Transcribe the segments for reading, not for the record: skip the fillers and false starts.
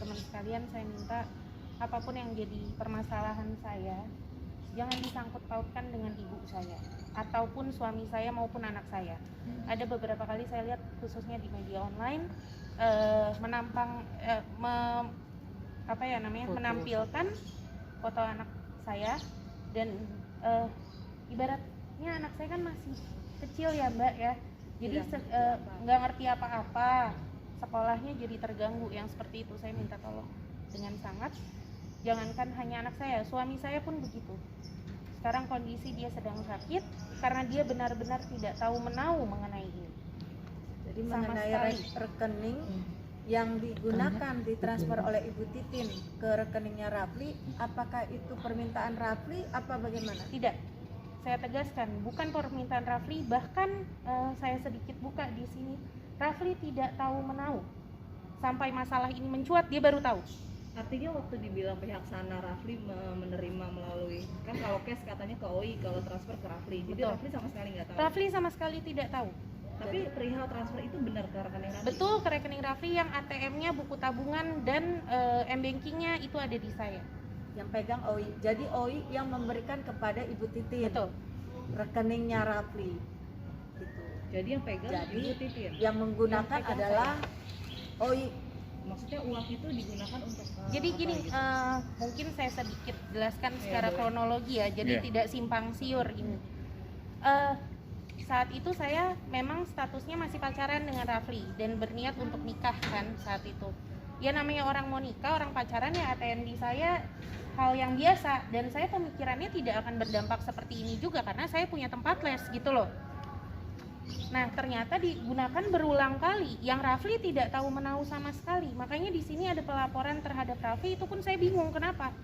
teman-teman sekalian, saya minta apapun yang jadi permasalahan saya jangan disangkut pautkan dengan ibu saya ataupun suami saya maupun anak saya. Ada beberapa kali saya lihat khususnya di media online menampilkan foto anak saya dan ibaratnya anak saya kan masih kecil ya Mbak ya, jadi nggak ngerti apa-apa, sekolahnya jadi terganggu yang seperti itu. Saya minta tolong dengan sangat, jangankan hanya anak saya, suami saya pun begitu. Sekarang kondisi dia sedang sakit karena dia benar-benar tidak tahu menahu mengenai ini. Jadi mengenai rekening yang digunakan ditransfer oleh Ibu Titin ke rekeningnya Rafli, apakah itu permintaan Rafli apa bagaimana? Tidak, saya tegaskan bukan permintaan Rafli. Bahkan saya sedikit buka di sini, Rafli tidak tahu menahu sampai masalah ini mencuat dia baru tahu. Artinya waktu dibilang pihak sana Rafli menerima melalui, kan kalau cash katanya ke OI, kalau transfer ke Rafli. Jadi Betul. Rafli sama sekali nggak tahu. Rafli sama sekali tidak tahu. Tapi perihal transfer itu benar ke rekening Rafli? Betul, ke rekening Rafli yang ATM-nya, buku tabungan dan M-Banking-nya itu ada di saya. Yang pegang OI. Jadi OI yang memberikan kepada Ibu Titin. Betul. Rekeningnya Rafli. Gitu. Jadi yang pegang Ibu Titin. Yang menggunakan yang adalah OI. Maksudnya uang itu digunakan untuk jadi gini, gitu? mungkin saya sedikit jelaskan secara kronologi ya, jadi tidak simpang siur ini. Saat itu saya memang statusnya masih pacaran dengan Rafli dan berniat untuk nikah kan saat itu. Ya namanya orang mau nikah, orang pacaran ya ATM di saya hal yang biasa, dan saya pemikirannya tidak akan berdampak seperti ini juga karena saya punya tempat les gitu loh. Nah ternyata digunakan berulang kali yang Rafli tidak tahu menahu sama sekali. Makanya di sini ada pelaporan terhadap Rafli, itu pun saya bingung kenapa.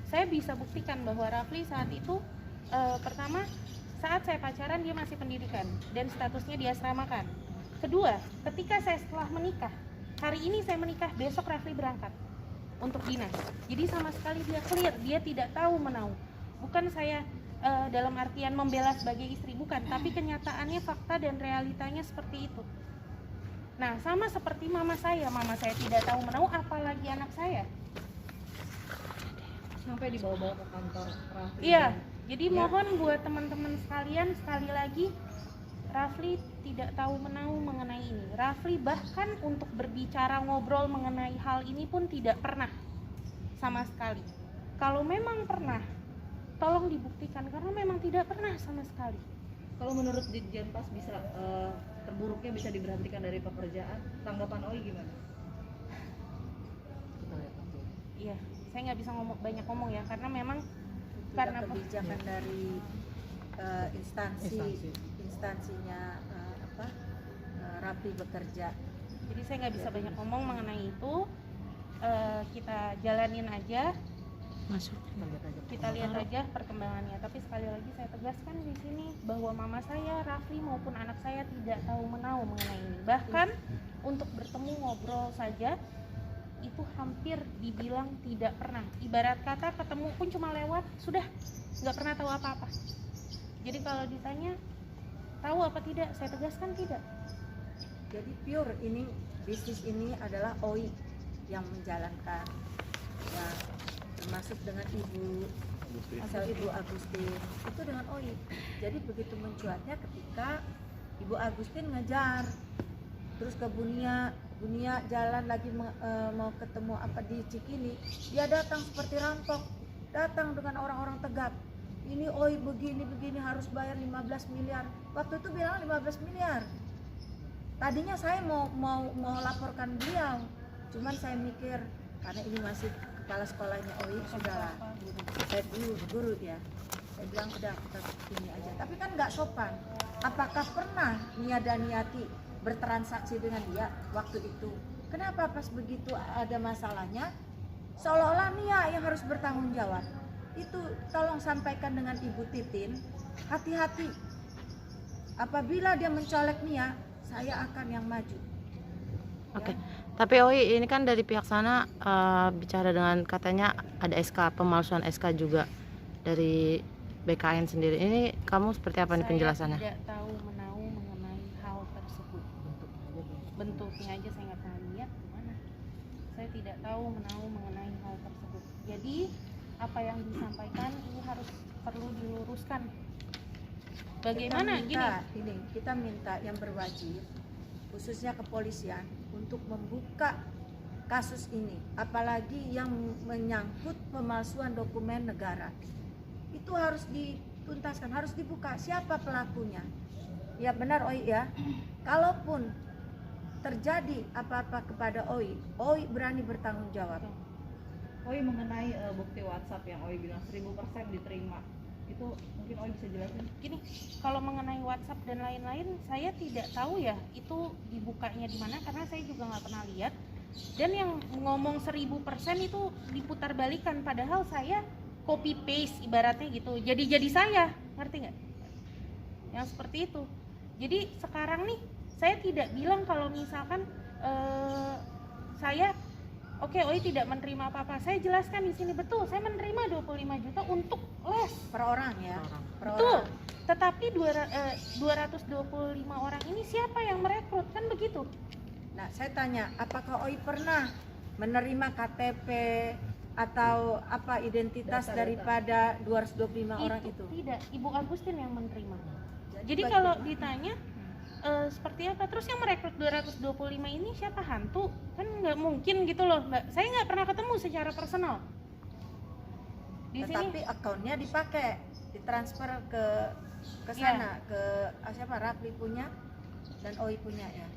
Saya bisa buktikan bahwa Rafli saat itu pertama, saat saya pacaran dia masih pendidikan dan statusnya diasramakan. Kedua, ketika saya setelah menikah, hari ini saya menikah, besok Rafli berangkat untuk dinas. Jadi sama sekali dia clear, dia tidak tahu menahu. Bukan saya dalam artian membela sebagai istri, bukan, tapi kenyataannya fakta dan realitanya seperti itu. Nah sama seperti mama saya tidak tahu menahu, apalagi anak saya. Sampai dibawa-bawa ke kantor Rafli. Iya, jadi mohon buat teman-teman sekalian, sekali lagi Rafli tidak tahu menahu mengenai ini. Rafli bahkan untuk berbicara ngobrol mengenai hal ini pun tidak pernah sama sekali. Kalau memang pernah, tolong dibuktikan, karena memang tidak pernah sama sekali. Kalau menurut Ditjen Pas bisa terburuknya bisa diberhentikan dari pekerjaan, tanggapan OI gimana? Iya, saya nggak bisa banyak ngomong ya, karena memang karena kebijakan dari instansinya Rafli bekerja. Jadi saya nggak bisa banyak ngomong mengenai itu. Kita jalanin aja. Kita lihat aja perkembangannya. Tapi sekali lagi saya tegaskan di sini bahwa mama saya, Rafli maupun anak saya tidak tahu menahu mengenai ini. Bahkan untuk bertemu ngobrol saja itu hampir dibilang tidak pernah. Ibarat kata ketemu pun cuma lewat, sudah nggak pernah tahu apa-apa. Jadi kalau ditanya tahu apa tidak, saya tegaskan tidak. Jadi pure ini bisnis ini adalah OI yang menjalankan. Ya, termasuk dengan Ibu Agustin itu dengan OI. Jadi begitu mencuatnya ketika Ibu Agustin ngejar terus ke Bunia jalan lagi mau ketemu apa di Cikini, dia datang seperti rampok, datang dengan orang-orang tegap. Ini OI begini harus bayar 15 miliar. Waktu itu bilang 15 miliar. Tadinya saya mau laporkan beliau, cuman saya mikir karena ini masih kepala sekolahnya OI, sudahlah. Saya guru ya. Saya bilang udah kita ini aja. Tapi kan nggak sopan. Apakah pernah Nia Daniati bertransaksi dengan dia waktu itu? Kenapa pas begitu ada masalahnya seolah-olah Nia yang harus bertanggung jawab? Itu tolong sampaikan dengan Ibu Titin, hati-hati. Apabila dia mencolek Nia, saya akan yang maju. Oke. Tapi OI ini kan dari pihak sana bicara dengan katanya ada SK, pemalsuan SK juga dari BKN sendiri. Ini kamu seperti apa nih penjelasannya? Saya tidak tahu menahu mengenai hal tersebut. Bentuknya aja saya nggak pernah lihat gimana. Saya tidak tahu menahu mengenai hal tersebut. Jadi apa yang disampaikan ini harus perlu diluruskan. Bagaimana kita minta yang berwajib, khususnya kepolisian, untuk membuka kasus ini, apalagi yang menyangkut pemalsuan dokumen negara. Itu harus dituntaskan, harus dibuka siapa pelakunya. Ya benar OI ya. Kalaupun terjadi apa-apa kepada OI berani bertanggung jawab. OI mengenai bukti WhatsApp yang OI bilang 1000% diterima, itu mungkin OI bisa jelasin? Gini, kalau mengenai WhatsApp dan lain-lain, saya tidak tahu ya itu dibukanya di mana karena saya juga nggak pernah lihat. Dan yang ngomong 1000% itu diputar balikan, padahal saya copy paste ibaratnya gitu. Jadi saya, ngerti nggak? Yang seperti itu. Jadi sekarang nih saya tidak bilang kalau misalkan saya oke, OI tidak menerima apa-apa. Saya jelaskan di sini betul, saya menerima 25 juta untuk les Per orang ya. Per betul. orang. Tetapi 225 orang ini siapa yang merekrut, kan begitu? Nah, saya tanya, apakah OI pernah menerima KTP atau apa identitas Data-data. daripada 225 orang itu? Tidak, Ibu Agustin yang menerima. Jadi bagi- kalau ditanya seperti apa, terus yang merekrut 225 ini siapa, hantu? Kan nggak mungkin gitu loh, Mbak. Saya nggak pernah ketemu secara personal. Di Tetapi sini akunnya dipakai, ditransfer ke sana, ke siapa, Rafli punya dan OI punya ya.